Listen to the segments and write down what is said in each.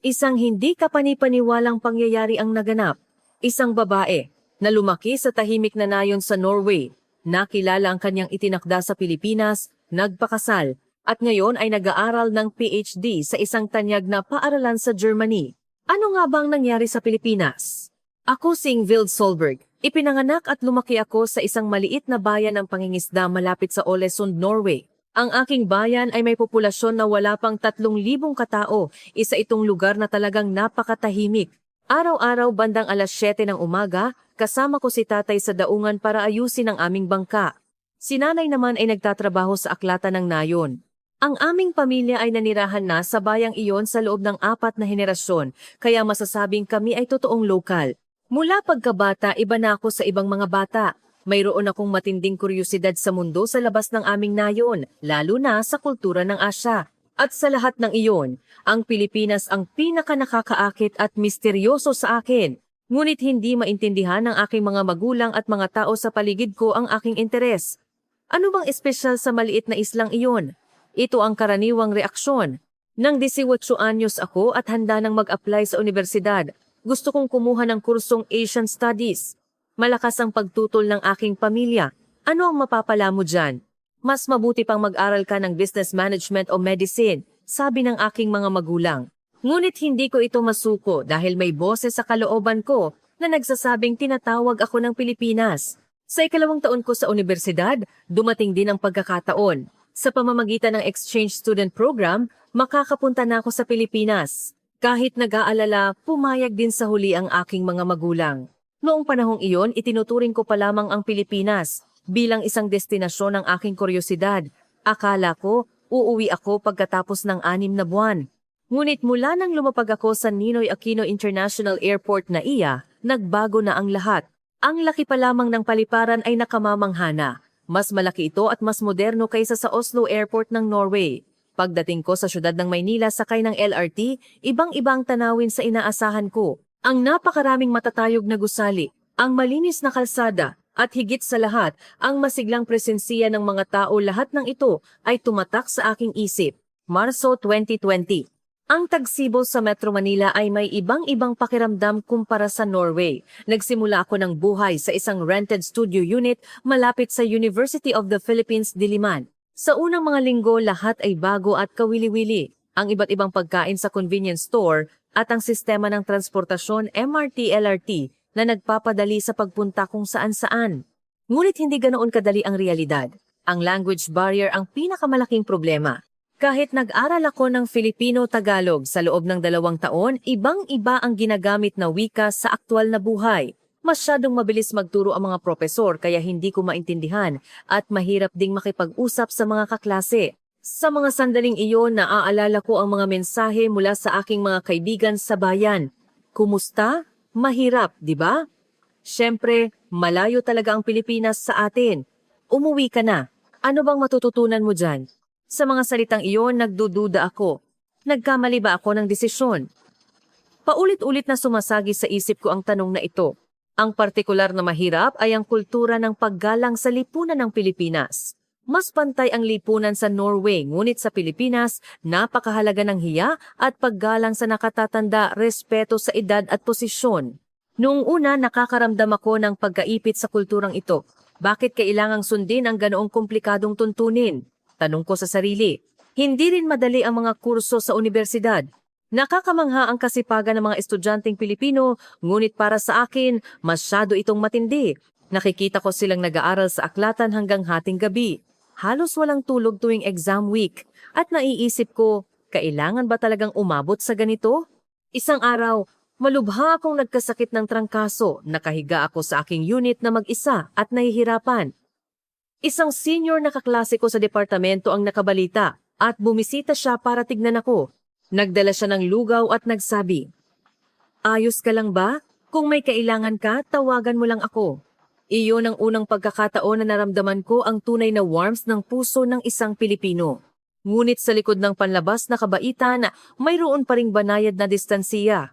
Isang hindi kapani-paniwalang pangyayari ang naganap. Isang babae na lumaki sa tahimik na nayon sa Norway, nakilala ang kanyang itinakda sa Pilipinas, nagpakasal, at ngayon ay nag-aaral ng PhD sa isang tanyag na paaralan sa Germany. Ano nga bang nangyari sa Pilipinas? Ako si Ingvild Solberg. Ipinanganak at lumaki ako sa isang maliit na bayan ng pangingisda malapit sa Ålesund, Norway. Ang aking bayan ay may populasyon na wala pang 3,000 katao. Isa itong lugar na talagang napakatahimik. Araw-araw bandang alas 7 ng umaga, kasama ko si tatay sa daungan para ayusin ang aming bangka. Si nanay naman ay nagtatrabaho sa aklatan ng nayon. Ang aming pamilya ay nanirahan na sa bayang iyon sa loob ng 4 na henerasyon, kaya masasabing kami ay totoong lokal. Mula pagkabata, iba na ako sa ibang mga bata. Mayroon akong matinding kuryosidad sa mundo sa labas ng aming nayon, lalo na sa kultura ng Asya. At sa lahat ng iyon, ang Pilipinas ang pinaka-nakakaakit at misteryoso sa akin. Ngunit hindi maintindihan ng aking mga magulang at mga tao sa paligid ko ang aking interes. Ano bang espesyal sa maliit na islang iyon? Ito ang karaniwang reaksyon. Nang 18 anyos ako at handa nang mag-apply sa universidad, gusto kong kumuha ng kursong Asian Studies. Malakas ang pagtutol ng aking pamilya. Ano ang mapapala mo dyan? Mas mabuti pang mag-aral ka ng business management o medicine, sabi ng aking mga magulang. Ngunit hindi ko ito masuko dahil may boses sa kalooban ko na nagsasabing tinatawag ako ng Pilipinas. Sa 2nd taon ko sa universidad, dumating din ang pagkakataon. Sa pamamagitan ng exchange student program, makakapunta na ako sa Pilipinas. Kahit nag-aalala, pumayag din sa huli ang aking mga magulang. Noong panahong iyon, itinuturing ko pa lamang ang Pilipinas bilang isang destinasyon ng aking kuryosidad. Akala ko, uuwi ako pagkatapos ng 6 na buwan. Ngunit mula nang lumapag ako sa Ninoy Aquino International Airport na iya, nagbago na ang lahat. Ang laki pa lamang ng paliparan ay nakamamanghana. Mas malaki ito at mas moderno kaysa sa Oslo Airport ng Norway. Pagdating ko sa syudad ng Maynila sakay ng LRT, ibang-ibang tanawin sa inaasahan ko. Ang napakaraming matatayog na gusali, ang malinis na kalsada, at higit sa lahat, ang masiglang presensiya ng mga tao. Lahat ng ito ay tumatak sa aking isip. Marso 2020. Ang tagsibo sa Metro Manila ay may ibang-ibang pakiramdam kumpara sa Norway. Nagsimula ako ng buhay sa isang rented studio unit malapit sa University of the Philippines, Diliman. Sa unang mga linggo, lahat ay bago at kawili-wili. Ang iba't ibang pagkain sa convenience store at ang sistema ng transportasyon MRT, LRT na nagpapadali sa pagpunta kung saan-saan. Ngunit hindi ganoon kadali ang realidad. Ang language barrier ang pinakamalaking problema. Kahit nag-aral ako ng Filipino-Tagalog sa loob ng 2 taon, ibang-iba ang ginagamit na wika sa aktwal na buhay. Masyadong mabilis magturo ang mga propesor kaya hindi ko maintindihan at mahirap ding makipag-usap sa mga kaklase. Sa mga sandaling iyon, naaalala ko ang mga mensahe mula sa aking mga kaibigan sa bayan. Kumusta? Mahirap, di ba? Siyempre, malayo talaga ang Pilipinas sa atin. Umuwi ka na. Ano bang matututunan mo dyan? Sa mga salitang iyon, nagdududa ako. Nagkamali ba ako ng desisyon? Paulit-ulit na sumasagi sa isip ko ang tanong na ito. Ang partikular na mahirap ay ang kultura ng paggalang sa lipunan ng Pilipinas. Mas pantay ang lipunan sa Norway, ngunit sa Pilipinas, napakahalaga ng hiya at paggalang sa nakatatanda, respeto sa edad at posisyon. Noong una, nakakaramdam ako ng pagkaipit sa kulturang ito. Bakit kailangang sundin ang ganoong komplikadong tuntunin? Tanong ko sa sarili. Hindi rin madali ang mga kurso sa universidad. Nakakamangha ang kasipagan ng mga estudyanteng Pilipino, ngunit para sa akin, masyado itong matindi. Nakikita ko silang nag-aaral sa aklatan hanggang hating gabi. Halos walang tulog tuwing exam week. At naiisip ko, kailangan ba talagang umabot sa ganito? Isang araw, malubha akong nagkasakit ng trangkaso. Nakahiga ako sa aking unit na mag-isa at nahihirapan. Isang senior na kaklase ko sa departamento ang nakabalita at bumisita siya para tignan ako. Nagdala siya ng lugaw at nagsabi, "Ayos ka lang ba? Kung may kailangan ka, tawagan mo lang ako." Iyon ang unang pagkakataon na naramdaman ko ang tunay na warmth ng puso ng isang Pilipino. Ngunit sa likod ng panlabas na kabaitan, mayroon pa ring banayad na distansiya.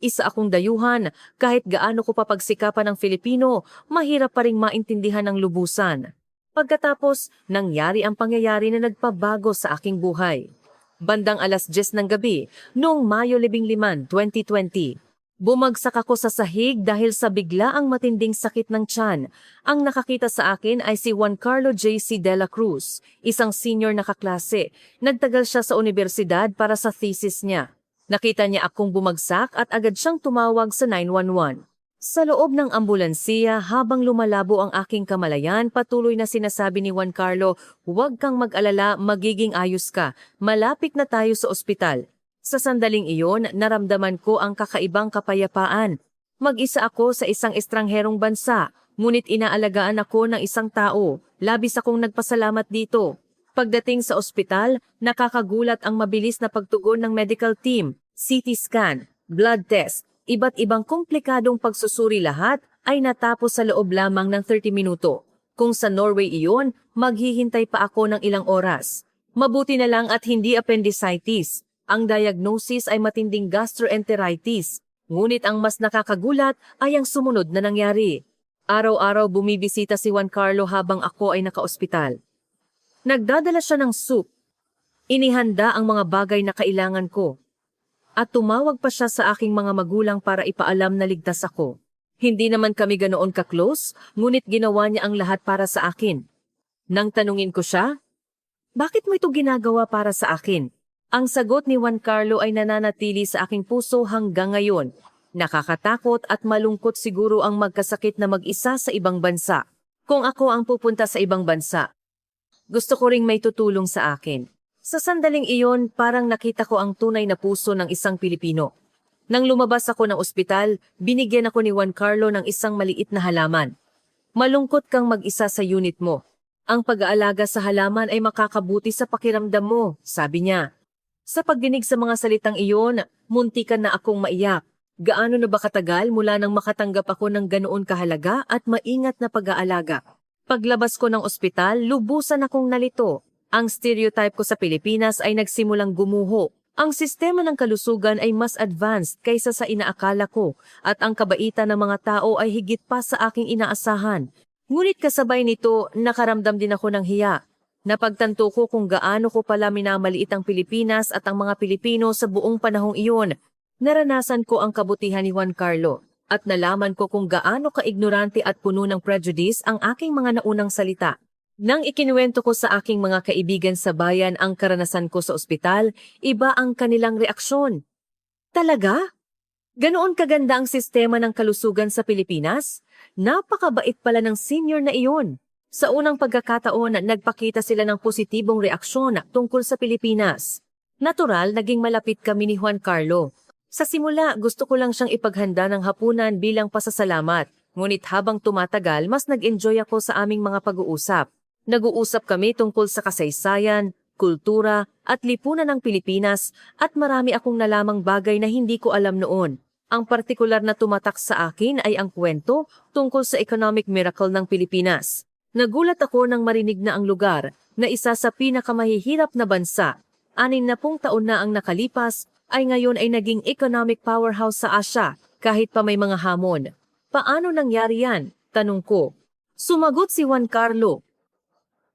Isa akong dayuhan, kahit gaano ko papagsikapan ng Filipino, mahirap pa ring maintindihan ng lubusan. Pagkatapos, nangyari ang pangyayari na nagpabago sa aking buhay. bandang alas 10 ng gabi, noong Mayo 15, 2020. Bumagsak ako sa sahig dahil sa biglaang matinding sakit ng tiyan. Ang nakakita sa akin ay si Juan Carlo J.C. de la Cruz, isang senior na kaklase. Nagtagal siya sa universidad para sa thesis niya. Nakita niya akong bumagsak at agad siyang tumawag sa 911. Sa loob ng ambulansiya, habang lumalabo ang aking kamalayan, patuloy na sinasabi ni Juan Carlo, "Huwag kang mag-alala, magiging ayos ka. Malapit na tayo sa ospital." Sa sandaling iyon, naramdaman ko ang kakaibang kapayapaan. Mag-isa ako sa isang estrangherong bansa, ngunit inaalagaan ako ng isang tao. Labis akong nagpasalamat dito. Pagdating sa ospital, nakakagulat ang mabilis na pagtugon ng medical team, CT scan, blood test, iba't ibang komplikadong pagsusuri, lahat ay natapos sa loob lamang ng 30 minuto. Kung sa Norway iyon, maghihintay pa ako ng ilang oras. Mabuti na lang at hindi appendicitis. Ang diagnosis ay matinding gastroenteritis, ngunit ang mas nakakagulat ay ang sumunod na nangyari. Araw-araw bumibisita si Juan Carlo habang ako ay nakaospital. Nagdadala siya ng soup. Inihanda ang mga bagay na kailangan ko. At tumawag pa siya sa aking mga magulang para ipaalam na ligtas ako. Hindi naman kami ganoon ka-close, ngunit ginawa niya ang lahat para sa akin. Nang tanungin ko siya, "Bakit mo ito ginagawa para sa akin?" Ang sagot ni Juan Carlo ay nananatili sa aking puso hanggang ngayon. Nakakatakot at malungkot siguro ang magkasakit na mag-isa sa ibang bansa. Kung ako ang pupunta sa ibang bansa, gusto ko ring may tutulong sa akin. Sa sandaling iyon, parang nakita ko ang tunay na puso ng isang Pilipino. Nang lumabas ako ng ospital, binigyan ako ni Juan Carlo ng isang maliit na halaman. "Malungkot kang mag-isa sa unit mo. Ang pag-aalaga sa halaman ay makakabuti sa pakiramdam mo," sabi niya. Sa pagdinig sa mga salitang iyon, muntikan na akong maiyak. Gaano na ba katagal mula nang makatanggap ako ng ganoon kahalaga at maingat na pag-aalaga? Paglabas ko ng ospital, lubusan akong nalito. Ang stereotype ko sa Pilipinas ay nagsimulang gumuho. Ang sistema ng kalusugan ay mas advanced kaysa sa inaakala ko at ang kabaitan ng mga tao ay higit pa sa aking inaasahan. Ngunit kasabay nito, nakaramdam din ako ng hiya. Napagtanto ko kung gaano ko pala minamaliit ang Pilipinas at ang mga Pilipino sa buong panahong iyon. Naranasan ko ang kabutihan ni Juan Carlo at nalaman ko kung gaano ka-ignorante at puno ng prejudice ang aking mga naunang salita. Nang ikinuwento ko sa aking mga kaibigan sa bayan ang karanasan ko sa ospital, iba ang kanilang reaksyon. "Talaga? Ganoon kaganda ang sistema ng kalusugan sa Pilipinas? Napakabait pala ng senior na iyon." Sa unang pagkakataon, nagpakita sila ng positibong reaksyon tungkol sa Pilipinas. Natural, naging malapit kami ni Juan Carlo. Sa simula, gusto ko lang siyang ipaghanda ng hapunan bilang pasasalamat. Ngunit habang tumatagal, mas nag-enjoy ako sa aming mga pag-uusap. Nag-uusap kami tungkol sa kasaysayan, kultura, at lipunan ng Pilipinas at marami akong nalamang bagay na hindi ko alam noon. Ang partikular na tumatak sa akin ay ang kwento tungkol sa economic miracle ng Pilipinas. Nagulat ako nang marinig na ang lugar na isa sa pinakamahihirap na bansa, 60 taon na ang nakalipas, ay ngayon ay naging economic powerhouse sa Asya kahit pa may mga hamon. "Paano nangyari yan?" tanong ko. Sumagot si Juan Carlo,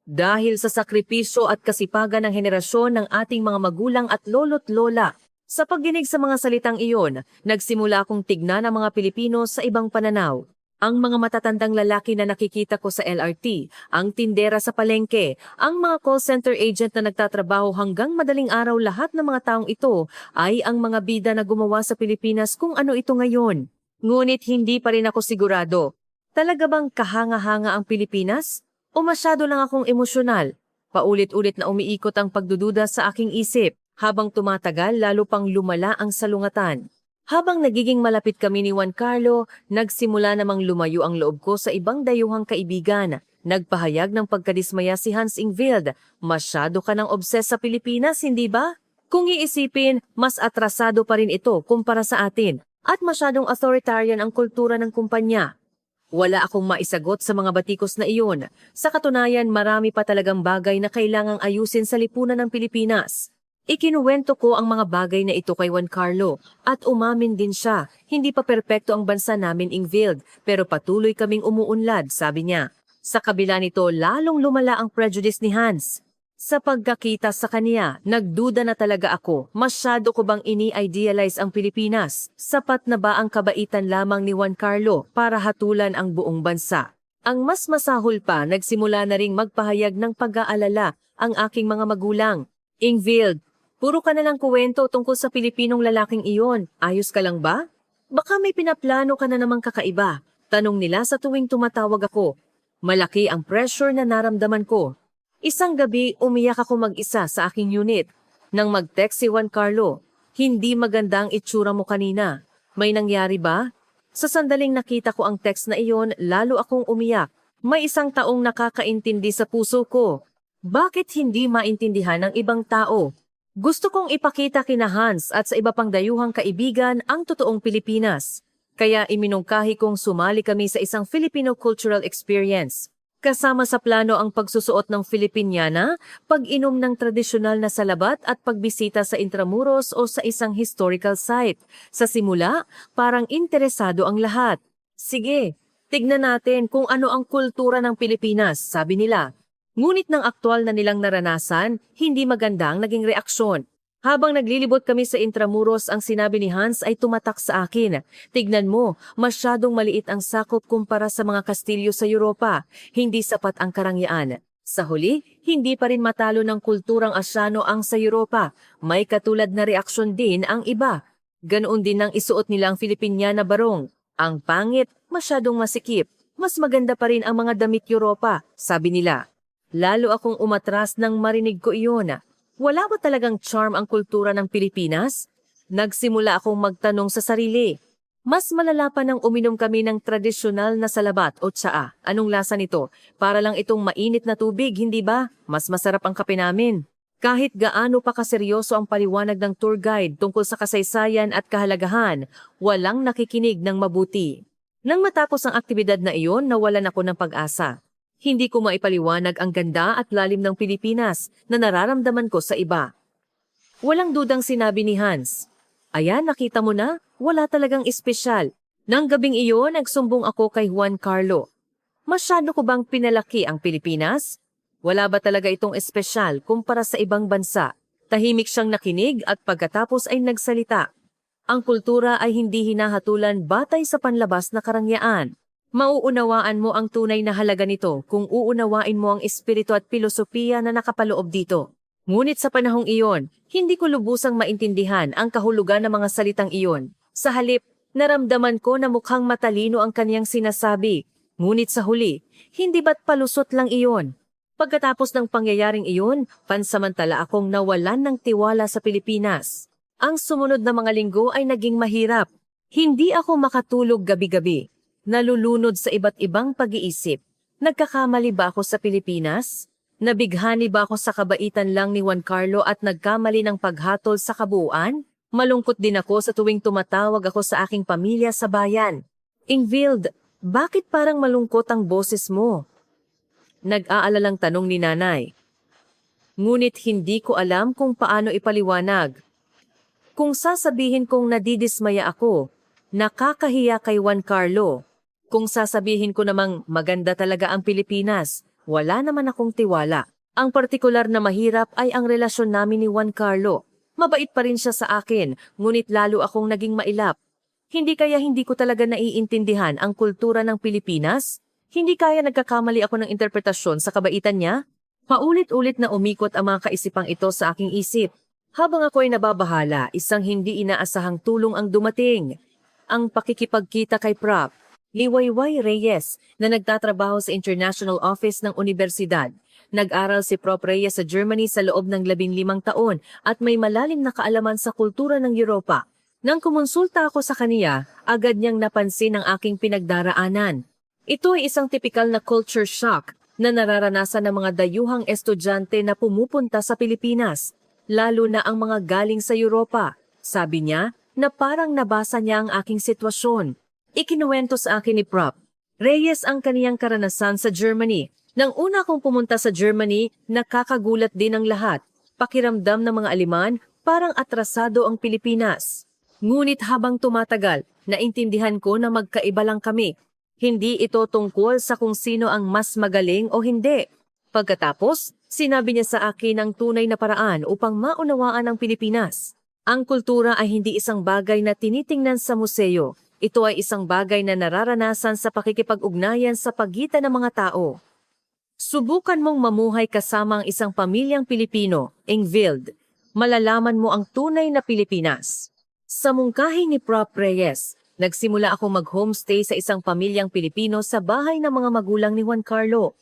"Dahil sa sakripisyo at kasipagan ng henerasyon ng ating mga magulang at lolo't lola." Sa pagdinig sa mga salitang iyon, nagsimula akong tignan ang mga Pilipino sa ibang pananaw. Ang mga matatandang lalaki na nakikita ko sa LRT, ang tindera sa palengke, ang mga call center agent na nagtatrabaho hanggang madaling araw, lahat ng mga taong ito ay ang mga bida na gumawa sa Pilipinas kung ano ito ngayon. Ngunit hindi pa rin ako sigurado. Talaga bang kahanga-hanga ang Pilipinas? O masyado lang akong emosyonal? Paulit-ulit na umiikot ang pagdududa sa aking isip. Habang tumatagal, lalo pang lumala ang salungatan. Habang nagiging malapit kami ni Juan Carlo, nagsimula namang lumayo ang loob ko sa ibang dayuhang kaibigan. Nagpahayag ng pagkadismaya si Hans Ingvild. "Masyado ka ng obses sa Pilipinas, hindi ba? Kung iisipin, mas atrasado pa rin ito kumpara sa atin at masyadong authoritarian ang kultura ng kumpanya." Wala akong maisagot sa mga batikos na iyon. Sa katunayan, marami pa talagang bagay na kailangang ayusin sa lipunan ng Pilipinas. Ikinuwento ko ang mga bagay na ito kay Juan Carlo at umamin din siya. "Hindi pa perpekto ang bansa namin, Ingvild, pero patuloy kaming umuunlad," sabi niya. Sa kabila nito, lalong lumala ang prejudice ni Hans. Sa pagkakita sa kanya, nagduda na talaga ako. Masyado ko bang ini-idealize ang Pilipinas? Sapat na ba ang kabaitan lamang ni Juan Carlo para hatulan ang buong bansa? Ang mas masahol pa, nagsimula na ring magpahayag ng pag-aalala ang aking mga magulang. Ingvild, puro ka na lang kuwento tungkol sa Pilipinong lalaking iyon. Ayos ka lang ba? Baka may pinaplano ka na namang kakaiba. Tanong nila sa tuwing tumatawag ako. Malaki ang pressure na naramdaman ko. Isang gabi, umiyak ako mag-isa sa aking unit. Nang mag-text si Juan Carlo, hindi maganda ang itsura mo kanina. May nangyari ba? Sa sandaling nakita ko ang text na iyon, lalo akong umiyak. May isang taong nakakaintindi sa puso ko. Bakit hindi maintindihan ng ibang tao? Gusto kong ipakita kina Hans at sa iba pang dayuhang kaibigan ang totoong Pilipinas. Kaya iminungkahi kong sumali kami sa isang Filipino cultural experience. Kasama sa plano ang pagsusuot ng Filipiniana, pag-inom ng tradisyonal na salabat at pagbisita sa Intramuros o sa isang historical site. Sa simula, parang interesado ang lahat. Sige, tignan natin kung ano ang kultura ng Pilipinas, sabi nila. Ngunit ng aktwal na nilang naranasan, hindi maganda ang naging reaksyon. Habang naglilibot kami sa Intramuros, ang sinabi ni Hans ay tumatak sa akin. Tignan mo, masyadong maliit ang sakop kumpara sa mga kastilyo sa Europa. Hindi sapat ang karangyaan. Sa huli, hindi pa rin matalo ng kulturang Asyano ang sa Europa. May katulad na reaksyon din ang iba. Ganoon din ang isuot nilang Filipiniana barong. Ang pangit, masyadong masikip. Mas maganda pa rin ang mga damit Europa, sabi nila. Lalo akong umatras nang marinig ko iyon. Wala ba talagang charm ang kultura ng Pilipinas? Nagsimula akong magtanong sa sarili. Mas malala pa nang uminom kami ng tradisyonal na salabat o tsaa. Anong lasa nito? Para lang itong mainit na tubig, hindi ba? Mas masarap ang kape namin. Kahit gaano pa kaseryoso ang paliwanag ng tour guide tungkol sa kasaysayan at kahalagahan, walang nakikinig ng mabuti. Nang matapos ang aktibidad na iyon, nawalan ako ng pag-asa. Hindi ko maipaliwanag ang ganda at lalim ng Pilipinas na nararamdaman ko sa iba. Walang dudang sinabi ni Hans. Ayan, nakita mo na, wala talagang espesyal. Nang gabing iyon, nagsumbong ako kay Juan Carlo. Masyado ko bang pinalaki ang Pilipinas? Wala ba talaga itong espesyal kumpara sa ibang bansa? Tahimik siyang nakinig at pagkatapos ay nagsalita. Ang kultura ay hindi hinahatulan batay sa panlabas na karangyaan. Mauunawaan mo ang tunay na halaga nito kung uunawain mo ang espiritu at filosofiya na nakapaloob dito. Ngunit sa panahong iyon, hindi ko lubusang maintindihan ang kahulugan ng mga salitang iyon. Sa halip, naramdaman ko na mukhang matalino ang kaniyang sinasabi. Ngunit sa huli, hindi ba't palusot lang iyon? Pagkatapos ng pangyayaring iyon, pansamantala akong nawalan ng tiwala sa Pilipinas. Ang sumunod na mga linggo ay naging mahirap. Hindi ako makatulog gabi-gabi. Nalulunod sa iba't ibang pag-iisip. Nagkakamali ba ako sa Pilipinas? Nabighani ba ako sa kabaitan lang ni Juan Carlo at nagkamali ng paghatol sa kabuuan? Malungkot din ako sa tuwing tumatawag ako sa aking pamilya sa bayan. Ingvild, bakit parang malungkot ang boses mo? Nag-aalalang tanong ni nanay. Ngunit hindi ko alam kung paano ipaliwanag. Kung sasabihin kong nadidismaya ako, nakakahiya kay Juan Carlo. Kung sasabihin ko namang maganda talaga ang Pilipinas, wala naman akong tiwala. Ang partikular na mahirap ay ang relasyon namin ni Juan Carlo. Mabait pa rin siya sa akin, ngunit lalo akong naging mailap. Hindi kaya hindi ko talaga naiintindihan ang kultura ng Pilipinas? Hindi kaya nagkakamali ako ng interpretasyon sa kabaitan niya? Paulit-ulit na umikot ang mga kaisipang ito sa aking isip. Habang ako ay nababahala, isang hindi inaasahang tulong ang dumating. Ang pakikipagkita kay Prof. Liwayway Reyes na nagtatrabaho sa International Office ng Universidad. Nag-aral si Prof. Reyes sa Germany sa loob ng 15 taon at may malalim na kaalaman sa kultura ng Europa. Nang kumonsulta ako sa kaniya, agad niyang napansin ang aking pinagdaraanan. Ito ay isang tipikal na culture shock na nararanasan ng mga dayuhang estudyante na pumupunta sa Pilipinas, lalo na ang mga galing sa Europa. Sabi niya na parang nabasa niya ang aking sitwasyon. Ikinuwento sa akin ni Prof. Reyes ang kaniyang karanasan sa Germany. Nang una kong pumunta sa Germany, nakakagulat din ang lahat. Pakiramdam ng mga Aleman, parang atrasado ang Pilipinas. Ngunit habang tumatagal, naintindihan ko na magkaiba lang kami. Hindi ito tungkol sa kung sino ang mas magaling o hindi. Pagkatapos, Sinabi niya sa akin ang tunay na paraan upang maunawaan ang Pilipinas. Ang kultura ay hindi isang bagay na tinitingnan sa museo. Ito ay isang bagay na nararanasan sa pakikipag-ugnayan sa pagitan ng mga tao. Subukan mong mamuhay kasama ang isang pamilyang Pilipino, Engvild. Malalaman mo ang tunay na Pilipinas. Sa mungkahi ni Prop Reyes, nagsimula akong mag-homestay sa isang pamilyang Pilipino sa bahay ng mga magulang ni Juan Carlo.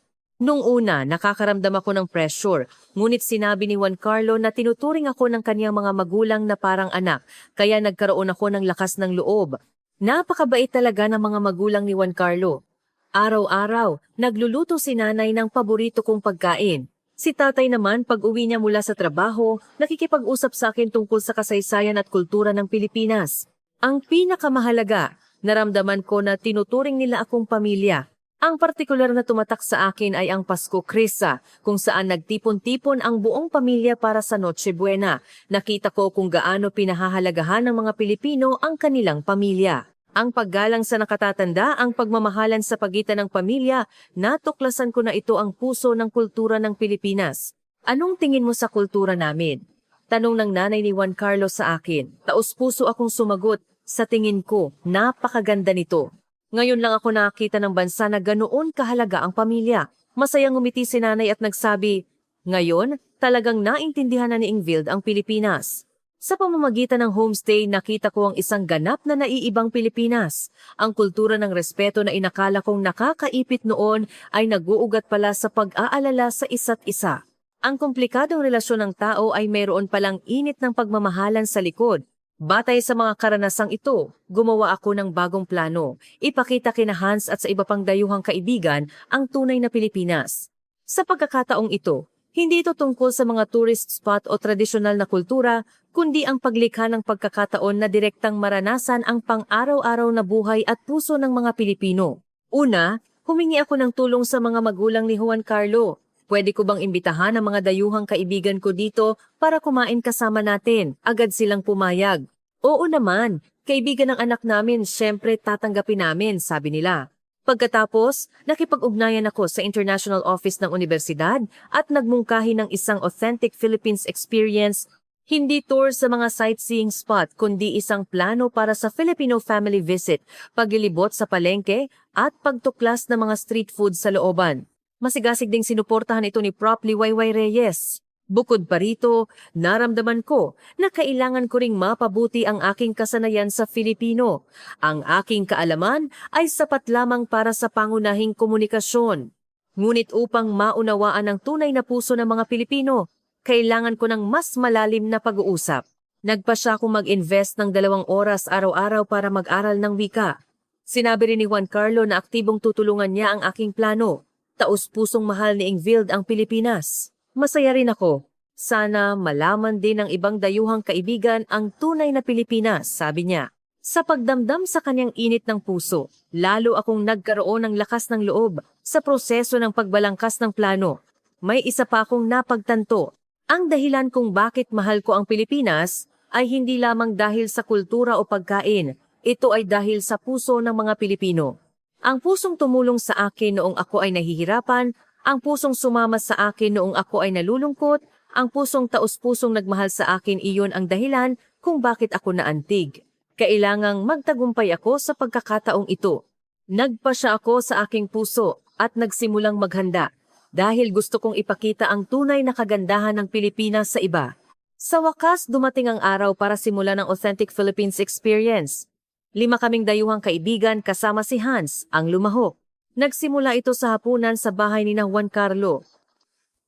Nung una, nakakaramdam ako ng pressure, ngunit sinabi ni Juan Carlo na tinuturing ako ng kaniyang mga magulang na parang anak, kaya nagkaroon ako ng lakas ng loob. Napakabait talaga ng mga magulang ni Juan Carlo. Araw-araw, nagluluto si nanay ng paborito kong pagkain. Si tatay naman pag uwi niya mula sa trabaho, nakikipag-usap sa akin tungkol sa kasaysayan at kultura ng Pilipinas. Ang pinakamahalaga, naramdaman ko na tinuturing nila akong pamilya. Ang partikular na tumatak sa akin ay ang Pasko Krisa, kung saan nagtipon-tipon ang buong pamilya para sa Noche Buena. Nakita ko kung gaano pinahahalagahan ng mga Pilipino ang kanilang pamilya. Ang paggalang sa nakatatanda, ang pagmamahalan sa pagitan ng pamilya, natuklasan ko na ito ang puso ng kultura ng Pilipinas. Anong tingin mo sa kultura namin? Tanong ng nanay ni Juan Carlo sa akin. Taos-puso akong sumagot, sa tingin ko, napakaganda nito. Ngayon lang ako nakakita ng bansa na ganoon kahalaga ang pamilya. Masayang ngumiti si nanay at nagsabi, ngayon, talagang naintindihan na ni Engvild ang Pilipinas. Sa pamamagitan ng homestay, nakita ko ang isang ganap na naiibang Pilipinas. Ang kultura ng respeto na inakala kong nakakaipit noon ay nag-uugat pala sa pag-aalala sa isa't isa. Ang komplikadong relasyon ng tao ay mayroon palang init ng pagmamahalan sa likod. Batay sa mga karanasang ito, gumawa ako ng bagong plano. Ipakita kina Hans at sa iba pang dayuhang kaibigan ang tunay na Pilipinas. Sa pagkakataong ito, hindi ito tungkol sa mga tourist spot o tradisyonal na kultura, kundi ang paglikha ng pagkakataon na direktang maranasan ang pang-araw-araw na buhay at puso ng mga Pilipino. Una, humingi ako ng tulong sa mga magulang ni Juan Carlo. Pwede ko bang imbitahan ang mga dayuhang kaibigan ko dito para kumain kasama natin? Agad silang pumayag. Oo naman, kaibigan ng anak namin, syempre tatanggapin namin, sabi nila. Pagkatapos, nakipag-ugnayan ako sa International Office ng Universidad at nagmungkahi ng isang authentic Philippines experience, hindi tour sa mga sightseeing spot kundi isang plano para sa Filipino family visit, paglilibot sa palengke at pagtuklas ng mga street food sa looban. Masigasig ding sinuportahan ito ni Prop Liwayway Reyes. Bukod pa rito, naramdaman ko na kailangan ko ring mapabuti ang aking kasanayan sa Filipino. Ang aking kaalaman ay sapat lamang para sa pangunahing komunikasyon. Ngunit upang maunawaan ang tunay na puso ng mga Pilipino, kailangan ko ng mas malalim na pag-uusap. Nagpasya akong mag-invest ng 2 oras araw-araw para mag-aral ng wika. Sinabi rin ni Juan Carlo na aktibong tutulungan niya ang aking plano. Taos-pusong mahal ni Engvild ang Pilipinas. Masaya rin ako. Sana malaman din ng ibang dayuhang kaibigan ang tunay na Pilipinas, sabi niya. Sa pagdamdam sa kanyang init ng puso, lalo akong nagkaroon ng lakas ng loob sa proseso ng pagbalangkas ng plano. May isa pa akong napagtanto. Ang dahilan kung bakit mahal ko ang Pilipinas ay hindi lamang dahil sa kultura o pagkain. Ito ay dahil sa puso ng mga Pilipino. Ang pusong tumulong sa akin noong ako ay nahihirapan, ang pusong sumama sa akin noong ako ay nalulungkot, ang pusong taos-pusong nagmahal sa akin, iyon ang dahilan kung bakit ako naantig. Kailangang magtagumpay ako sa pagkakataong ito. Nagpasya ako sa aking puso at nagsimulang maghanda dahil gusto kong ipakita ang tunay na kagandahan ng Pilipinas sa iba. Sa wakas, dumating ang araw para simulan ang Authentic Philippines Experience. 5 kaming dayuhang kaibigan kasama si Hans, ang lumahok. Nagsimula ito sa hapunan sa bahay ni Juan Carlo.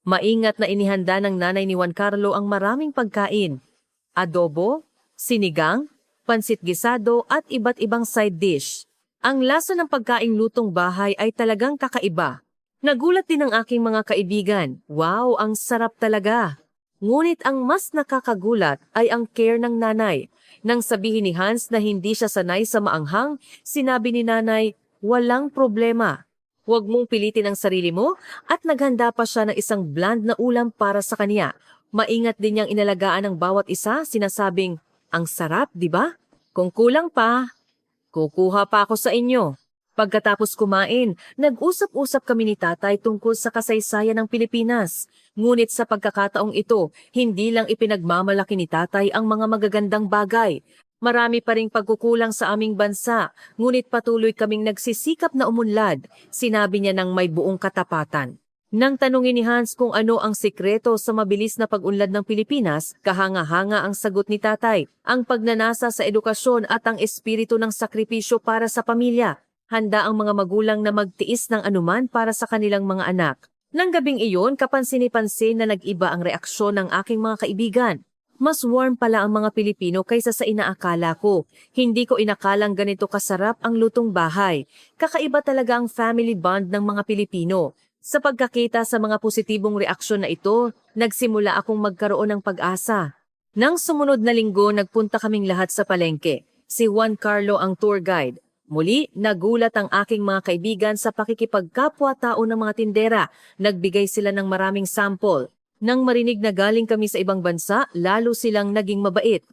Maingat na inihanda ng nanay ni Juan Carlo ang maraming pagkain. Adobo, sinigang, pansit gisado at iba't ibang side dish. Ang lasa ng pagkaing lutong bahay ay talagang kakaiba. Nagulat din ang aking mga kaibigan. Wow, ang sarap talaga! Ngunit ang mas nakakagulat ay ang care ng nanay. Nang sabihin ni Hans na hindi siya sanay sa maanghang, sinabi ni nanay, walang problema. Huwag mong pilitin ang sarili mo at naghanda pa siya ng isang bland na ulam para sa kanya. Maingat din niyang inalagaan ng bawat isa, sinasabing, ang sarap, di ba? Kung kulang pa, kukuha pa ako sa inyo. Pagkatapos kumain, nag-usap-usap kami ni tatay tungkol sa kasaysayan ng Pilipinas. Ngunit sa pagkakataong ito, hindi lang ipinagmamalaki ni tatay ang mga magagandang bagay. Marami pa ring pagkukulang sa aming bansa, ngunit patuloy kaming nagsisikap na umunlad, sinabi niya ng may buong katapatan. Nang tanungin ni Hans kung ano ang sikreto sa mabilis na pag-unlad ng Pilipinas, kahanga-hanga ang sagot ni tatay, ang pagnanasa sa edukasyon at ang espiritu ng sakripisyo para sa pamilya. Handa ang mga magulang na magtiis ng anuman para sa kanilang mga anak. Nang gabing iyon, kapansin-pansin na nag-iba ang reaksyon ng aking mga kaibigan. Mas warm pala ang mga Pilipino kaysa sa inaakala ko. Hindi ko inakalang ganito kasarap ang lutong bahay. Kakaiba talaga ang family bond ng mga Pilipino. Sa pagkakita sa mga positibong reaksyon na ito, nagsimula akong magkaroon ng pag-asa. Nang sumunod na linggo, nagpunta kaming lahat sa palengke. Si Juan Carlo ang tour guide. Muli, nagulat ang aking mga kaibigan sa pakikipagkapwa-tao ng mga tindera. Nagbigay sila ng maraming sample. Nang marinig na galing kami sa ibang bansa, lalo silang naging mabait.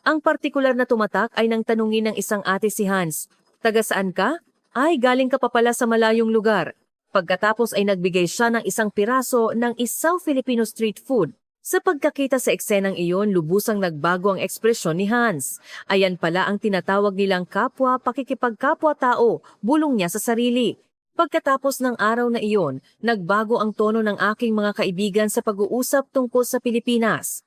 Ang partikular na tumatak ay nang tanungin ng isang ate si Hans, "Taga saan ka?" "Ay, galing ka pa pala sa malayong lugar." Pagkatapos ay nagbigay siya ng isang piraso ng isaw Filipino street food. Sa pagkakita sa eksenang iyon, lubusang nagbago ang ekspresyon ni Hans. Ayan pala ang tinatawag nilang kapwa, pakikipagkapwa-tao, bulong niya sa sarili. Pagkatapos ng araw na iyon, nagbago ang tono ng aking mga kaibigan sa pag-uusap tungkol sa Pilipinas.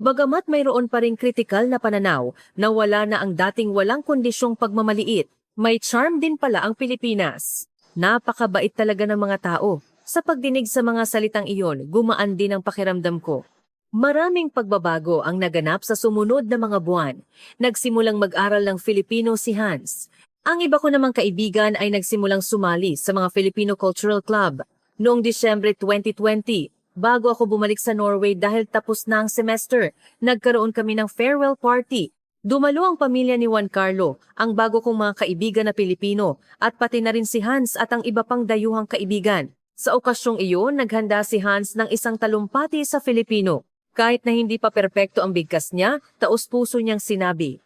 Bagamat mayroon pa ring kritikal na pananaw, nawala na ang dating walang kondisyong pagmamaliit. May charm din pala ang Pilipinas. Napakabait talaga ng mga tao. Sa pagdinig sa mga salitang iyon, gumaan din ang pakiramdam ko. Maraming pagbabago ang naganap sa sumunod na mga buwan. Nagsimulang mag-aral ng Filipino si Hans. Ang iba ko namang kaibigan ay nagsimulang sumali sa mga Filipino Cultural Club. Noong Disyembre 2020, bago ako bumalik sa Norway dahil tapos na ang semester, nagkaroon kami ng farewell party. Dumalo ang pamilya ni Juan Carlo, ang bago kong mga kaibigan na Pilipino, at pati na rin si Hans at ang iba pang dayuhang kaibigan. Sa okasyong iyon, naghanda si Hans ng isang talumpati sa Filipino. Kahit na hindi pa perpekto ang bigkas niya, taos-puso niyang sinabi,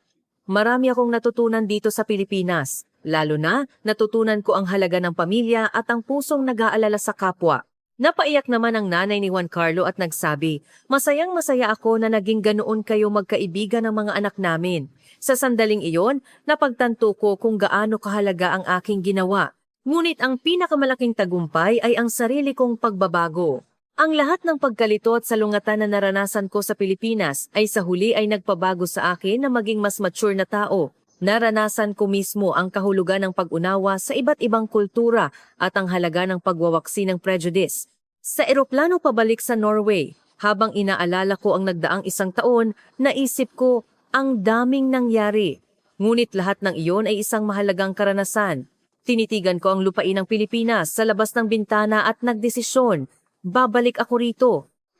"Marami akong natutunan dito sa Pilipinas. Lalo na, natutunan ko ang halaga ng pamilya at ang pusong nag-aalala sa kapwa." Napaiyak naman ang nanay ni Juan Carlo at nagsabi, "Masayang-masaya ako na naging ganoon kayo magkaibigan ng mga anak namin. Sa sandaling iyon, napagtanto ko kung gaano kahalaga ang aking ginawa. Ngunit ang pinakamalaking tagumpay ay ang sarili kong pagbabago. Ang lahat ng pagkalito at salungatan na naranasan ko sa Pilipinas ay sa huli ay nagpabago sa akin na maging mas mature na tao. Naranasan ko mismo ang kahulugan ng pag-unawa sa iba't ibang kultura at ang halaga ng pagwawaksi ng prejudice. Sa eroplano pabalik sa Norway, habang inaalala ko ang nagdaang isang taon, naisip ko, ang daming nangyari. Ngunit lahat ng iyon ay isang mahalagang karanasan. Tinitigan ko ang lupain ng Pilipinas sa labas ng bintana at nagdesisyon, babalik ako rito.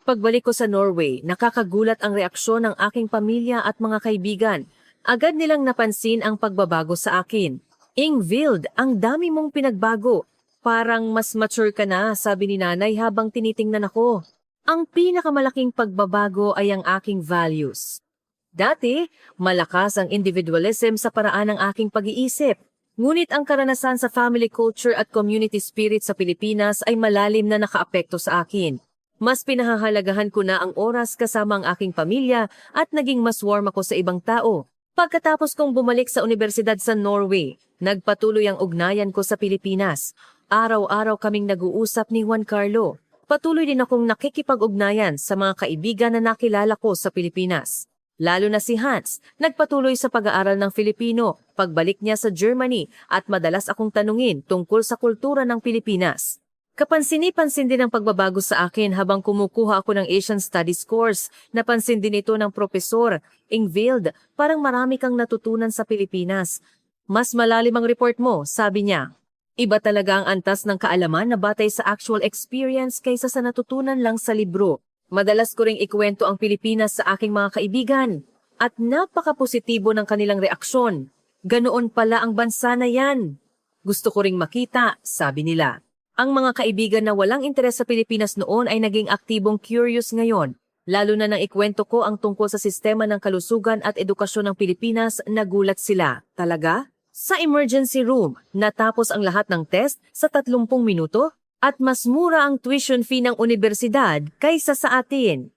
Pagbalik ko sa Norway, nakakagulat ang reaksyon ng aking pamilya at mga kaibigan. Agad nilang napansin ang pagbabago sa akin. "Ingvild, ang dami mong pinagbago. Parang mas mature ka na," sabi ni nanay habang tinitingnan ako. Ang pinakamalaking pagbabago ay ang aking values. Dati, malakas ang individualism sa paraan ng aking pag-iisip. Ngunit ang karanasan sa family culture at community spirit sa Pilipinas ay malalim na nakaapekto sa akin. Mas pinahahalagahan ko na ang oras kasama ang aking pamilya at naging mas warm ako sa ibang tao. Pagkatapos kong bumalik sa universidad sa Norway, nagpatuloy ang ugnayan ko sa Pilipinas. Araw-araw kaming nag-uusap ni Juan Carlo. Patuloy din akong nakikipag-ugnayan sa mga kaibigan na nakilala ko sa Pilipinas. Lalo na si Hans, nagpatuloy sa pag-aaral ng Filipino, pagbalik niya sa Germany at madalas akong tanungin tungkol sa kultura ng Pilipinas. Kapansin-pansin din ang pagbabago sa akin habang kumukuha ako ng Asian Studies course. Napansin din ito ng profesor, Ingvild, parang marami kang natutunan sa Pilipinas. "Mas malalim ang report mo," sabi niya. Iba talaga ang antas ng kaalaman na batay sa actual experience kaysa sa natutunan lang sa libro. Madalas ko ring ikwento ang Pilipinas sa aking mga kaibigan at napaka-positibo ng kanilang reaksyon. "Ganoon pala ang bansa na yan. Gusto ko ring makita," sabi nila. Ang mga kaibigan na walang interes sa Pilipinas noon ay naging aktibong curious ngayon. Lalo na nang ikwento ko ang tungkol sa sistema ng kalusugan at edukasyon ng Pilipinas, nagulat sila. "Talaga? Sa emergency room, natapos ang lahat ng test sa 30 minuto at mas mura ang tuition fee ng universidad kaysa sa atin.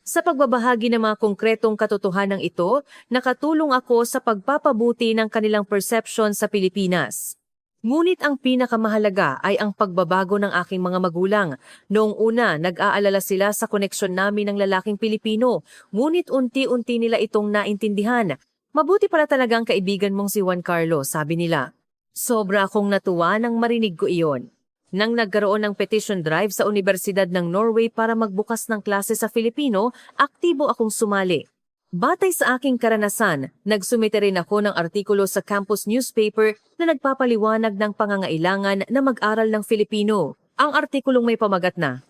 Sa pagbabahagi ng mga konkretong katotohanan ito, nakatulong ako sa pagpapabuti ng kanilang perception sa Pilipinas. Ngunit ang pinakamahalaga ay ang pagbabago ng aking mga magulang. Noong una, nag-aalala sila sa koneksyon namin ng lalaking Pilipino, ngunit unti-unti nila itong naintindihan. Mabuti pala talagang kaibigan mong si Juan Carlo, sabi nila. Sobra akong natuwa nang marinig ko iyon. Nang nagkaroon ng petition drive sa Universidad ng Norway para magbukas ng klase sa Filipino, aktibo akong sumali. Batay sa aking karanasan, nagsumite rin ako ng artikulo sa campus newspaper na nagpapaliwanag ng pangangailangan na mag-aral ng Filipino. Ang artikulong may pamagat na,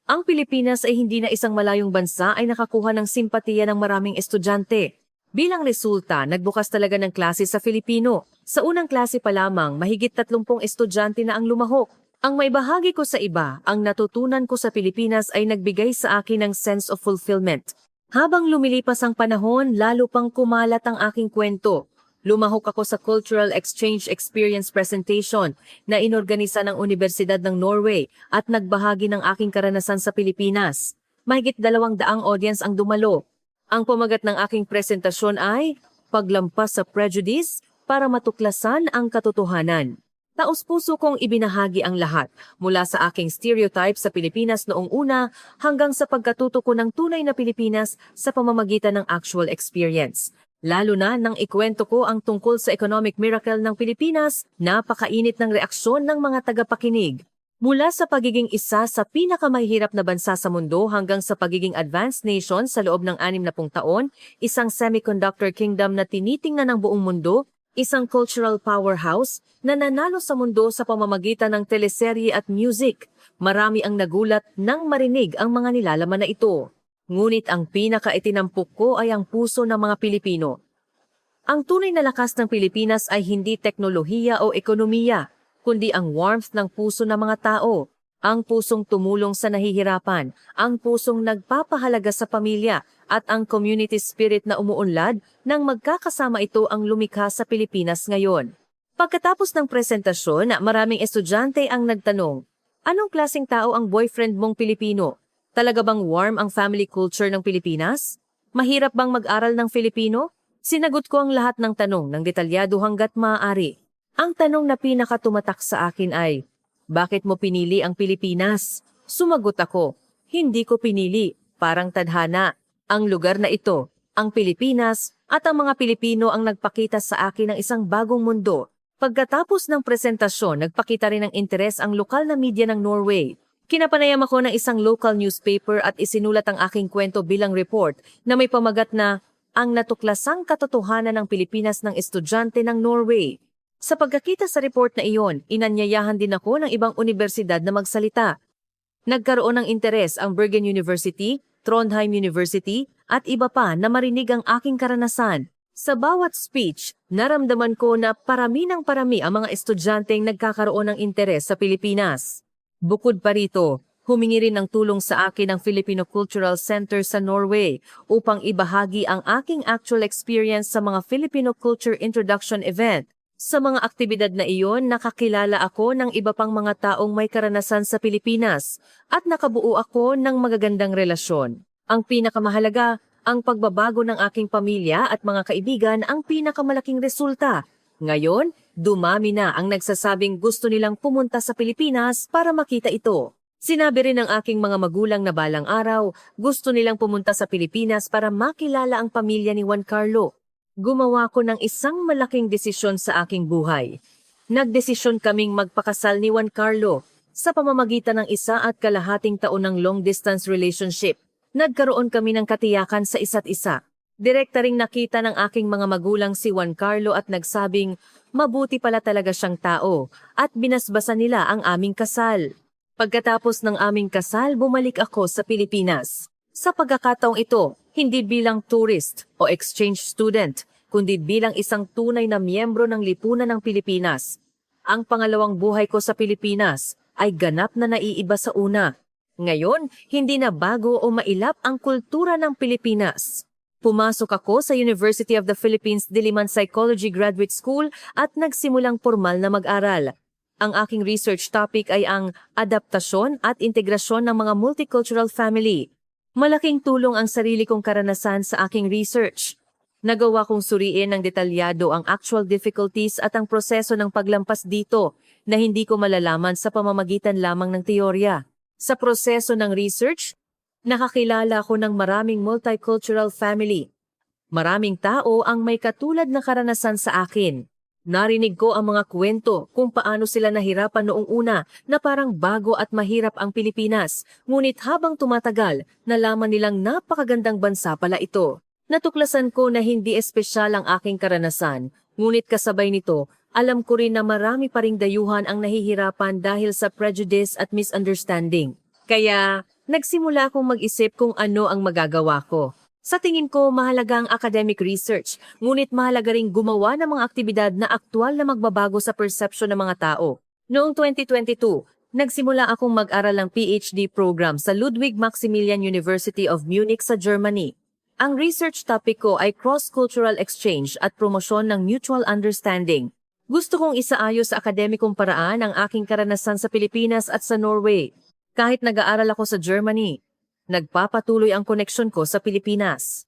ang Pilipinas ay hindi na isang malayong bansa ay nakakuha ng simpatiya ng maraming estudyante. Bilang resulta, nagbukas talaga ng klase sa Filipino. Sa unang klase pa lamang, mahigit 30 estudyante na ang lumahok. Ang maibahagi ko sa iba, ang natutunan ko sa Pilipinas ay nagbigay sa akin ng sense of fulfillment. Habang lumilipas ang panahon, lalo pang kumalat ang aking kwento. Lumahok ako sa Cultural Exchange Experience Presentation na inorganisa ng Universidad ng Norway at nagbahagi ng aking karanasan sa Pilipinas. Mahigit 200 audience ang dumalo. Ang pamagat ng aking presentasyon ay paglampas sa prejudice para matuklasan ang katotohanan. Taos-puso kong ibinahagi ang lahat, mula sa aking stereotype sa Pilipinas noong una hanggang sa pagkatuto ko ng tunay na Pilipinas sa pamamagitan ng actual experience. Lalo na nang ikwento ko ang tungkol sa economic miracle ng Pilipinas, napakainit ng reaksyon ng mga tagapakinig. Mula sa pagiging isa sa pinakamahirap na bansa sa mundo hanggang sa pagiging advanced nation sa loob ng 60 taon, isang semiconductor kingdom na tinitingnan ng buong mundo, isang cultural powerhouse na nanalo sa mundo sa pamamagitan ng teleserye at music. Marami ang nagulat nang marinig ang mga nilalaman na ito. Ngunit ang pinaka-itinampok ko ay ang puso ng mga Pilipino. Ang tunay na lakas ng Pilipinas ay hindi teknolohiya o ekonomiya, kundi ang warmth ng puso ng mga tao, ang pusong tumulong sa nahihirapan, ang pusong nagpapahalaga sa pamilya, at ang community spirit na umuunlad nang magkakasama ito ang lumikha sa Pilipinas ngayon. Pagkatapos ng presentasyon, maraming estudyante ang nagtanong, anong klaseng tao ang boyfriend mong Pilipino? Talaga bang warm ang family culture ng Pilipinas? Mahirap bang mag-aral ng Filipino? Sinagot ko ang lahat ng tanong ng detalyado hanggat maaari. Ang tanong na pinakatumatak sa akin ay, bakit mo pinili ang Pilipinas? Sumagot ako, hindi ko pinili, parang tadhana. Ang lugar na ito, ang Pilipinas at ang mga Pilipino ang nagpakita sa akin ng isang bagong mundo. Pagkatapos ng presentasyon, nagpakita rin ng interes ang lokal na media ng Norway. Kinapanayam ako ng isang local newspaper at isinulat ang aking kwento bilang report na may pamagat na ang natuklasang katotohanan ng Pilipinas ng estudyante ng Norway. Sa pagkakita sa report na iyon, inanyayahan din ako ng ibang universidad na magsalita. Nagkaroon ng interes ang Bergen University, Trondheim University, at iba pa na marinig ang aking karanasan. Sa bawat speech, naramdaman ko na parami ng parami ang mga estudyanteng nagkakaroon ng interes sa Pilipinas. Bukod pa rito, humingi rin ng tulong sa akin ang Filipino Cultural Center sa Norway upang ibahagi ang aking actual experience sa mga Filipino Culture Introduction event. Sa mga aktibidad na iyon, nakakilala ako ng iba pang mga taong may karanasan sa Pilipinas at nakabuo ako ng magagandang relasyon. Ang pinakamahalaga, ang pagbabago ng aking pamilya at mga kaibigan ang pinakamalaking resulta. Ngayon, dumami na ang nagsasabing gusto nilang pumunta sa Pilipinas para makita ito. Sinabi rin ng aking mga magulang na balang araw, gusto nilang pumunta sa Pilipinas para makilala ang pamilya ni Juan Carlo. Gumawa ko ng isang malaking desisyon sa aking buhay. Nagdesisyon kaming magpakasal ni Juan Carlo sa pamamagitan ng 1.5 taon ng long-distance relationship. Nagkaroon kami ng katiyakan sa isa't isa. Direkta ring nakita ng aking mga magulang si Juan Carlo at nagsabing, mabuti pala talaga siyang tao at binasbasan nila ang aming kasal. Pagkatapos ng aming kasal, bumalik ako sa Pilipinas. Sa pagkakataong ito, hindi bilang tourist o exchange student, kundi bilang isang tunay na miyembro ng lipunan ng Pilipinas. Ang pangalawang buhay ko sa Pilipinas ay ganap na naiiba sa una. Ngayon, hindi na bago o mailap ang kultura ng Pilipinas. Pumasok ako sa University of the Philippines Diliman Psychology Graduate School at nagsimulang formal na mag-aral. Ang aking research topic ay ang adaptasyon at integrasyon ng mga multicultural family. Malaking tulong ang sarili kong karanasan sa aking research. Nagawa kong suriin ng detalyado ang actual difficulties at ang proseso ng paglampas dito na hindi ko malalaman sa pamamagitan lamang ng teorya. Sa proseso ng research, nakakilala ko ng maraming multicultural family. Maraming tao ang may katulad na karanasan sa akin. Narinig ko ang mga kwento kung paano sila nahirapan noong una na parang bago at mahirap ang Pilipinas. Ngunit habang tumatagal, nalaman nilang napakagandang bansa pala ito. Natuklasan ko na hindi espesyal ang aking karanasan, ngunit kasabay nito, alam ko rin na marami pa ring dayuhan ang nahihirapan dahil sa prejudice at misunderstanding. Kaya, nagsimula akong mag-isip kung ano ang magagawa ko. Sa tingin ko, mahalaga ang academic research, ngunit mahalaga ring gumawa ng mga aktibidad na aktwal na magbabago sa perception ng mga tao. Noong 2022, nagsimula akong mag-aral ng PhD program sa Ludwig Maximilian University of Munich sa Germany. Ang research topic ko ay cross-cultural exchange at promosyon ng mutual understanding. Gusto kong isaayos sa akademikong paraan ang aking karanasan sa Pilipinas at sa Norway. Kahit nag-aaral ako sa Germany, nagpapatuloy ang koneksyon ko sa Pilipinas.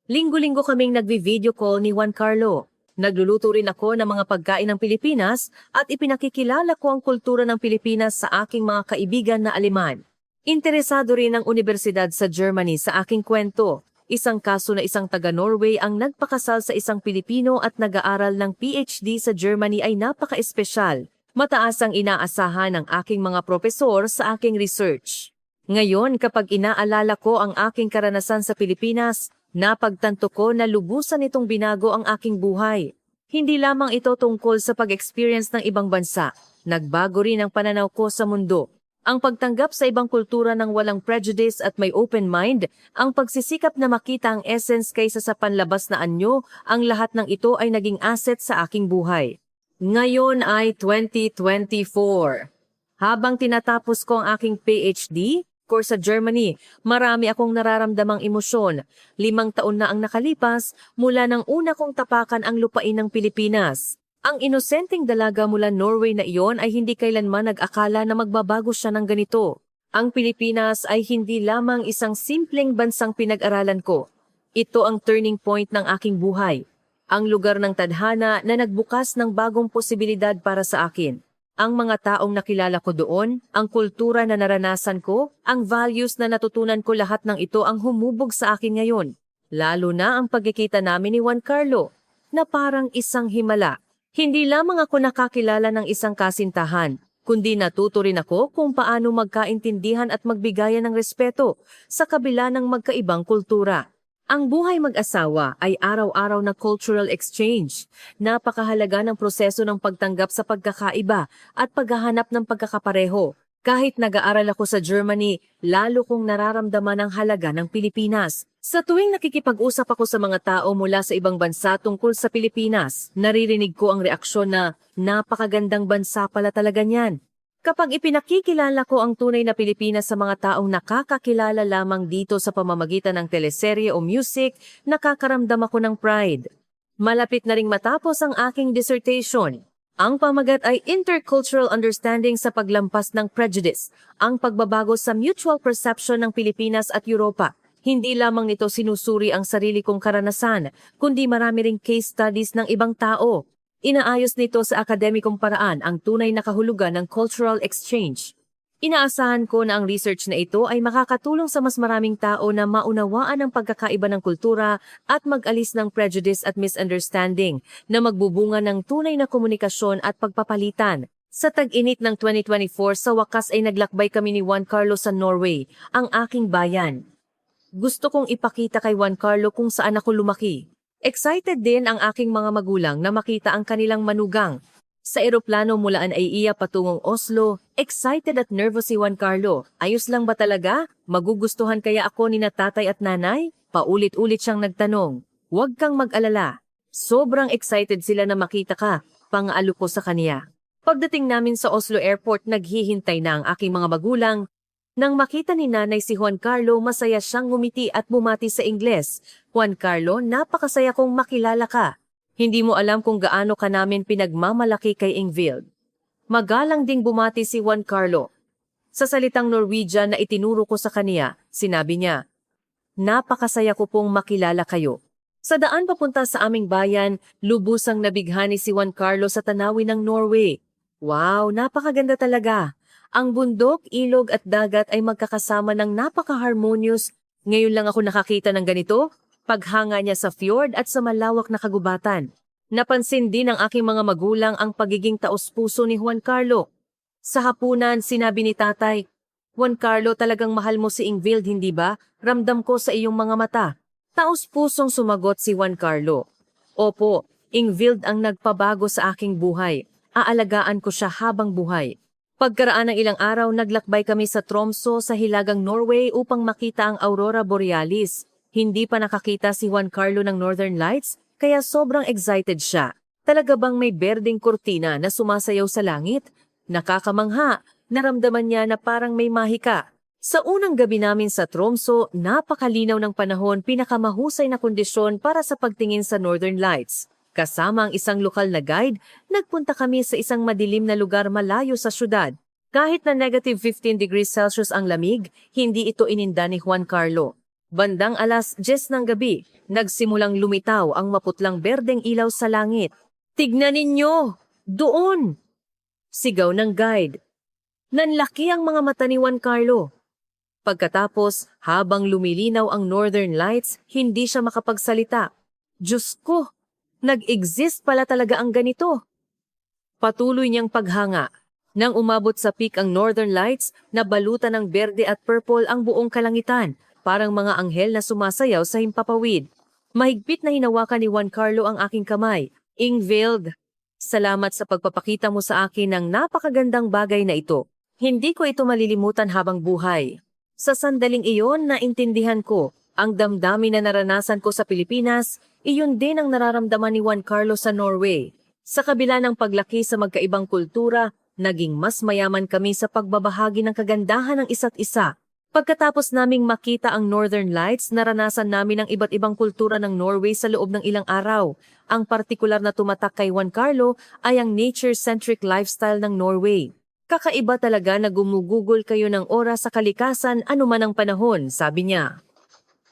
Linggo-linggo kaming nagvi-video call ni Juan Carlo. Nagluluto rin ako ng mga pagkain ng Pilipinas at ipinakikilala ko ang kultura ng Pilipinas sa aking mga kaibigan na Aleman. Interesado rin ang universidad sa Germany sa aking kwento. Isang kaso na isang taga-Norway ang nagpakasal sa isang Pilipino at nag-aaral ng PhD sa Germany ay napaka-espesyal. Mataas ang inaasahan ng aking mga propesor sa aking research. Ngayon, kapag inaalala ko ang aking karanasan sa Pilipinas, napagtanto ko na lubusan itong binago ang aking buhay. Hindi lamang ito tungkol sa pag-experience ng ibang bansa, nagbago rin ang pananaw ko sa mundo. Ang pagtanggap sa ibang kultura ng walang prejudice at may open mind, ang pagsisikap na makita ang essence kaysa sa panlabas na anyo, ang lahat ng ito ay naging asset sa aking buhay. Ngayon ay 2024. Habang tinatapos ko ang aking PhD, course sa Germany, marami akong nararamdamang emosyon. 5 taon na ang nakalipas mula nang una kong tapakan ang lupain ng Pilipinas. Ang inosenteng dalaga mula Norway na iyon ay hindi kailanman nag-akala na magbabago siya ng ganito. Ang Pilipinas ay hindi lamang isang simpleng bansang pinag-aralan ko. Ito ang turning point ng aking buhay. Ang lugar ng tadhana na nagbukas ng bagong posibilidad para sa akin. Ang mga taong nakilala ko doon, ang kultura na naranasan ko, ang values na natutunan ko, lahat ng ito ang humubog sa akin ngayon. Lalo na ang pagkikita namin ni Juan Carlo, na parang isang himala. Hindi lamang ako nakakilala ng isang kasintahan, kundi natuto rin ako kung paano magkaintindihan at magbigayan ng respeto sa kabila ng magkaibang kultura. Ang buhay mag-asawa ay araw-araw na cultural exchange. Napakahalaga ng proseso ng pagtanggap sa pagkakaiba at paghahanap ng pagkakapareho. Kahit nag-aaral ako sa Germany, lalo kong nararamdaman ang halaga ng Pilipinas. Sa tuwing nakikipag-usap ako sa mga tao mula sa ibang bansa tungkol sa Pilipinas, naririnig ko ang reaksyon na napakagandang bansa pala talaga niyan. Kapag ipinakikilala ko ang tunay na Pilipinas sa mga taong nakakakilala lamang dito sa pamamagitan ng teleserye o music, nakakaramdam ako ng pride. Malapit na ring matapos ang aking dissertation. Ang pamagat ay Intercultural Understanding sa Paglampas ng Prejudice, ang pagbabago sa mutual perception ng Pilipinas at Europa. Hindi lamang nito sinusuri ang sarili kong karanasan, kundi marami ring case studies ng ibang tao. Inaayos nito sa akademikong paraan ang tunay na kahulugan ng cultural exchange. Inaasahan ko na ang research na ito ay makakatulong sa mas maraming tao na maunawaan ang pagkakaiba ng kultura at mag-alis ng prejudice at misunderstanding na magbubunga ng tunay na komunikasyon at pagpapalitan. Sa tag-init ng 2024, sa wakas ay naglakbay kami ni Juan Carlo sa Norway, ang aking bayan. Gusto kong ipakita kay Juan Carlo kung saan ako lumaki. Excited din ang aking mga magulang na makita ang kanilang manugang. Sa eroplano mula Aiia patungong Oslo, excited at nervous si Juan Carlo. Ayos lang ba talaga? Magugustuhan kaya ako ni na tatay at nanay? Paulit-ulit siyang nagtanong. Huwag kang mag-alala. Sobrang excited sila na makita ka, pang-aalo ko sa kaniya. Pagdating namin sa Oslo Airport, naghihintay na ang aking mga magulang. Nang makita ni nanay si Juan Carlo, masaya siyang ngumiti at bumati sa Ingles. Juan Carlo, napakasaya kong makilala ka. Hindi mo alam kung gaano ka namin pinagmamalaki kay Ingvild. Magalang ding bumati si Juan Carlo. Sa salitang Norwegian na itinuro ko sa kaniya, sinabi niya, "Napakasaya ko pong makilala kayo." Sa daan papunta sa aming bayan, lubusang nabighani si Juan Carlo sa tanawin ng Norway. Wow, napakaganda talaga. Ang bundok, ilog at dagat ay magkakasama ng napaka-harmonious. Ngayon lang ako nakakita ng ganito, paghanga niya sa fjord at sa malawak na kagubatan. Napansin din ng aking mga magulang ang pagiging taos-puso ni Juan Carlo. Sa hapunan, sinabi ni tatay, "Juan Carlo, talagang mahal mo si Ingvild, hindi ba? Ramdam ko sa iyong mga mata." Taos-pusong sumagot si Juan Carlo. "Opo, Ingvild ang nagpabago sa aking buhay. Aalagaan ko siya habang buhay." Pagkaraan ng ilang araw, naglakbay kami sa Tromsø sa hilagang Norway upang makita ang Aurora Borealis. Hindi pa nakakita si Juan Carlo ng Northern Lights, kaya sobrang excited siya. Talaga bang may berdeng kurtina na sumasayaw sa langit? Nakakamangha, naramdaman niya na parang may mahika. Sa unang gabi namin sa Tromsø, napakalinaw ng panahon, pinakamahusay na kondisyon para sa pagtingin sa Northern Lights. Kasama ang isang lokal na guide, nagpunta kami sa isang madilim na lugar malayo sa syudad. Kahit na negative 15 degrees Celsius ang lamig, hindi ito ininda ni Juan Carlo. Bandang alas 10 ng gabi, nagsimulang lumitaw ang maputlang berdeng ilaw sa langit. "Tignan ninyo! Doon!" Sigaw ng guide. Nanlaki ang mga mata ni Juan Carlo. Pagkatapos, habang lumilinaw ang Northern Lights, hindi siya makapagsalita. "Diyos ko! Nag-exist pala talaga ang ganito." Patuloy niyang paghanga. Nang umabot sa peak ang Northern Lights, nabalutan ng berde at purple ang buong kalangitan, parang mga anghel na sumasayaw sa himpapawid. Mahigpit na hinawakan ni Juan Carlo ang aking kamay. "Ingvild, salamat sa pagpapakita mo sa akin ng napakagandang bagay na ito. Hindi ko ito malilimutan habang buhay." Sa sandaling iyon, naintindihan ko ang damdamin na naranasan ko sa Pilipinas, iyon din ang nararamdaman ni Juan Carlo sa Norway. Sa kabila ng paglaki sa magkaibang kultura, naging mas mayaman kami sa pagbabahagi ng kagandahan ng isa't isa. Pagkatapos naming makita ang Northern Lights, naranasan namin ang iba't ibang kultura ng Norway sa loob ng ilang araw. Ang partikular na tumatak kay Juan Carlo ay ang nature-centric lifestyle ng Norway. "Kakaiba talaga na gumugugol kayo ng oras sa kalikasan anuman ang panahon," sabi niya.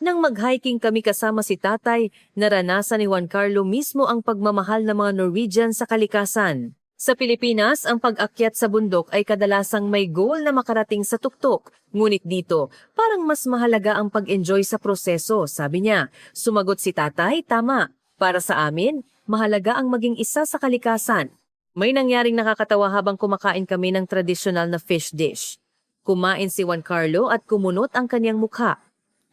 Nang mag-hiking kami kasama si tatay, naranasan ni Juan Carlo mismo ang pagmamahal ng mga Norwegian sa kalikasan. Sa Pilipinas, ang pag-akyat sa bundok ay kadalasang may goal na makarating sa tuktok. Ngunit dito, parang mas mahalaga ang pag-enjoy sa proseso, sabi niya. Sumagot si tatay, "Tama. Para sa amin, mahalaga ang maging isa sa kalikasan." May nangyaring nakakatawa habang kumakain kami ng tradisyonal na fish dish. Kumain si Juan Carlo at kumunot ang kanyang mukha.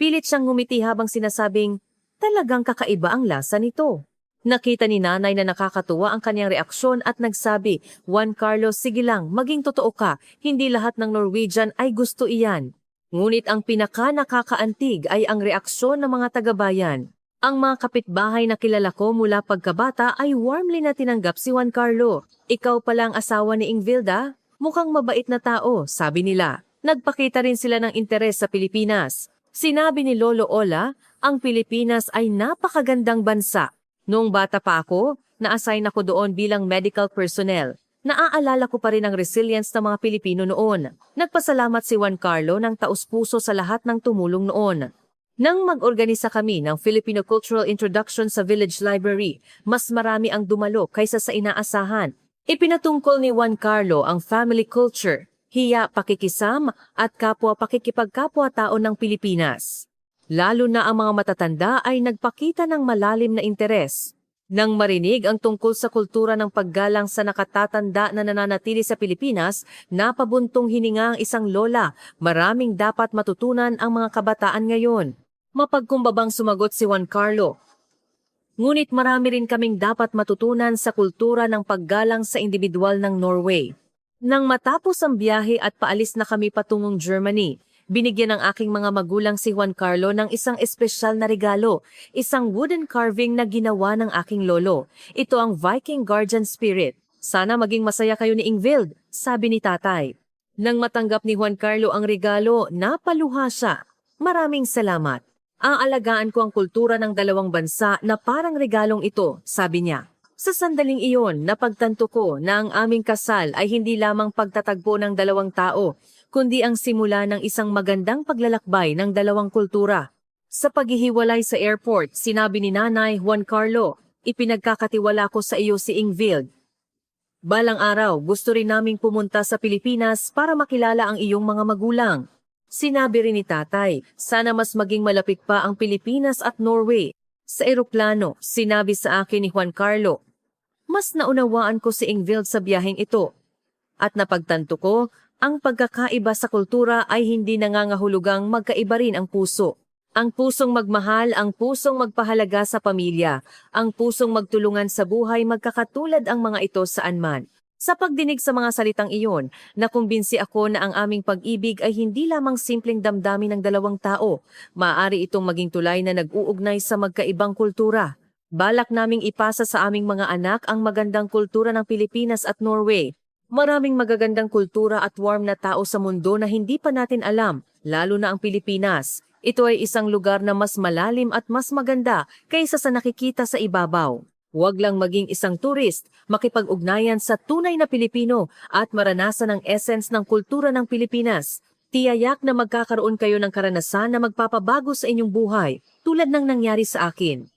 Pilit siyang ngumiti habang sinasabing, "Talagang kakaiba ang lasa nito." Nakita ni nanay na nakakatuwa ang kanyang reaksyon at nagsabi, "Juan Carlo, sige lang, maging totoo ka. Hindi lahat ng Norwegian ay gusto iyan." Ngunit ang pinaka-nakakaantig ay ang reaksyon ng mga taga-bayan. Ang mga kapitbahay na kilala ko mula pagkabata ay warmly na tinanggap si Juan Carlo. "Ikaw pala ang asawa ni Ingvilda? Mukhang mabait na tao," sabi nila. Nagpakita rin sila ng interes sa Pilipinas. Sinabi ni Lolo Ola, ang Pilipinas ay napakagandang bansa. Noong bata pa ako, na-assign ako doon bilang medical personnel. Naaalala ko pa rin ang resilience ng mga Pilipino noon. Nagpasalamat si Juan Carlo ng taus-puso sa lahat ng tumulong noon. Nang mag-organisa kami ng Filipino Cultural Introduction sa Village Library, mas marami ang dumalo kaysa sa inaasahan. Ipinatungkol ni Juan Carlo ang family culture, hiya, pakikisam at kapwa pakikipagkapwa-tao ng Pilipinas. Lalo na ang mga matatanda ay nagpakita ng malalim na interes. Nang marinig ang tungkol sa kultura ng paggalang sa nakatatanda na nananatili sa Pilipinas, napabuntong hininga ang isang lola. Maraming dapat matutunan ang mga kabataan ngayon. Mapagkumbabang sumagot si Juan Carlo. Ngunit marami rin kaming dapat matutunan sa kultura ng paggalang sa individual ng Norway. Nang matapos ang biyahe at paalis na kami patungong Germany, binigyan ng aking mga magulang si Juan Carlo ng isang espesyal na regalo, isang wooden carving na ginawa ng aking lolo. Ito ang Viking Guardian Spirit. "Sana maging masaya kayo ni Ingvild," sabi ni tatay. Nang matanggap ni Juan Carlo ang regalo, napaluha siya. Maraming salamat. Aalagaan ko ang kultura ng dalawang bansa na parang regalong ito, sabi niya. Sa sandaling iyon, napagtanto ko na ang aming kasal ay hindi lamang pagtatagpo ng dalawang tao, kundi ang simula ng isang magandang paglalakbay ng dalawang kultura. Sa paghihiwalay sa airport, sinabi ni Nanay Juan Carlo, ipinagkakatiwala ko sa iyo si Ingvild. Balang araw, gusto rin naming pumunta sa Pilipinas para makilala ang iyong mga magulang. Sinabi rin ni Tatay, sana mas maging malapit pa ang Pilipinas at Norway. Sa eroplano, sinabi sa akin ni Juan Carlo, mas naunawaan ko si Ingvild sa biyaheng ito. At napagtanto ko, ang pagkakaiba sa kultura ay hindi nangangahulugang magkaiba rin ang puso. Ang pusong magmahal, ang pusong magpahalaga sa pamilya, ang pusong magtulungan sa buhay magkakatulad ang mga ito saan man. Sa pagdinig sa mga salitang iyon, nakumbinsi ako na ang aming pag-ibig ay hindi lamang simpleng damdamin ng dalawang tao. Maaari itong maging tulay na nag-uugnay sa magkaibang kultura. Balak naming ipasa sa aming mga anak ang magandang kultura ng Pilipinas at Norway. Maraming magagandang kultura at warm na tao sa mundo na hindi pa natin alam, lalo na ang Pilipinas. Ito ay isang lugar na mas malalim at mas maganda kaysa sa nakikita sa ibabaw. Huwag lang maging isang turist, makipag-ugnayan sa tunay na Pilipino at maranasan ang essence ng kultura ng Pilipinas. Tiyayak na magkakaroon kayo ng karanasan na magpapabago sa inyong buhay, tulad ng nangyari sa akin.